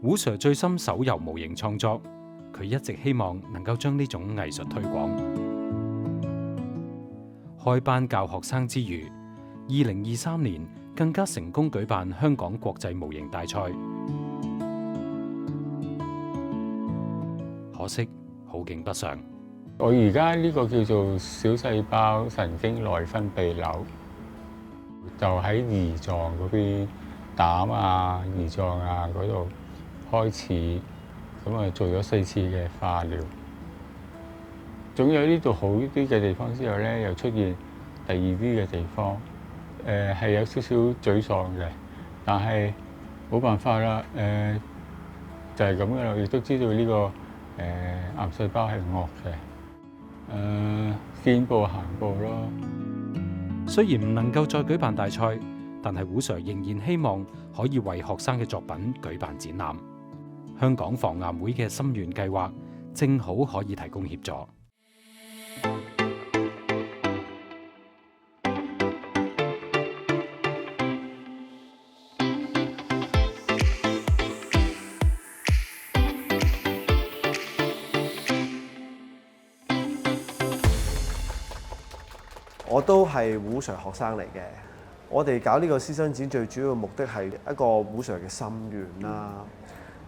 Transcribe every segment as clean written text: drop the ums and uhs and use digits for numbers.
胡 Sir 最深手遊模型創作，佢一直希望能夠將呢種藝術推廣。開班教學生之餘，2023年更加成功舉辦香港國際模型大賽。可惜好景不長。我而家呢個叫做小細胞神經內分泌瘤，就喺胰臟嗰邊膽啊、胰臟啊嗰度開始，咁啊做咗4次嘅化療。總有呢度好啲嘅地方之後咧，又出現第二啲嘅地方，係有少少沮喪嘅，但係冇辦法啦，就係咁嘅啦。亦都知道呢個癌細胞係惡嘅，見步行步咯。雖然唔能夠再舉辦大賽，但係胡 Sir 仍然希望可以為學生嘅作品舉辦展覽。香港防癌會嘅心願計劃正好可以提供協助。我都係胡 Sir 學生嚟嘅。我哋搞呢個師生展最主要嘅目的係一個胡 Sir 嘅心願啦。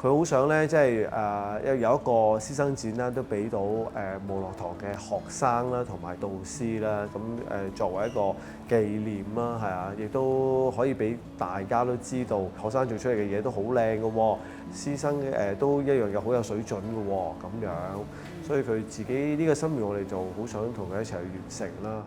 佢好想咧，即係有一個師生展啦，都俾到無樂堂嘅學生啦，同埋導師啦，咁作為一個紀念啦，係啊，亦都可以俾大家都知道學生做出嚟嘅嘢都好靚嘅喎，師生都一樣好有水準嘅喎，咁樣，所以佢自己呢個心願，我哋就好想同佢一齊去完成啦。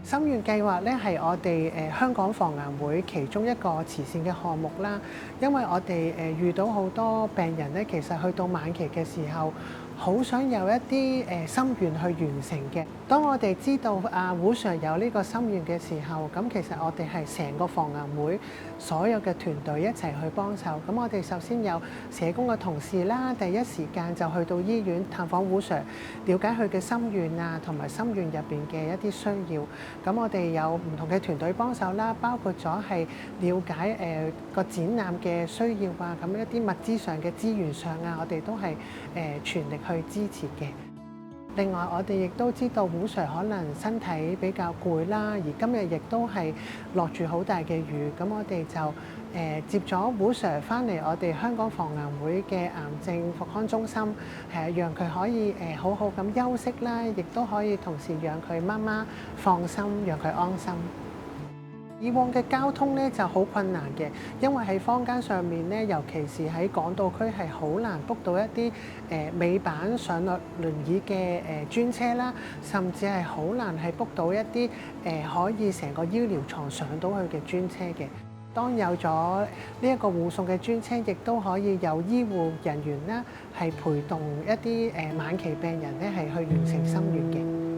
心願計劃咧係我哋香港防癌會其中一個慈善嘅項目啦，因為我哋遇到好多病人咧，其實去到晚期嘅時候，好想有一啲心願去完成嘅。當我哋知道胡 Sir 有呢個心願嘅時候，咁其實我哋係成個防癌會所有嘅團隊一齊去幫手。咁我哋首先有社工嘅同事啦，第一時間就去到醫院探訪胡 Sir， 了解佢嘅心願啊，同埋心願入邊嘅一啲需要。咁我哋有唔同嘅團隊幫手啦，包括咗係了解個展覽嘅需要啊，咁一啲物資上嘅資源上啊，我哋都係全力去支持嘅。另外，我哋亦都知道胡 Sir 可能身體比較攰啦，而今日亦都係落住好大嘅雨，咁我哋就接咗胡 Sir 翻嚟我哋香港防癌會嘅癌症復康中心，讓佢可以好好咁休息啦，亦都可以同時讓佢媽媽放心，讓佢安心。以往嘅交通咧就好困難嘅，因為喺坊間上面咧，尤其是喺港島區係好難 book 到一啲尾板上落輪椅嘅專車啦，甚至係好難係 book 到一啲可以成個醫療床上到去嘅專車嘅。當有咗呢一個護送嘅專車，亦都可以有醫護人員啦，係陪同一啲晚期病人咧係去完成心願嘅。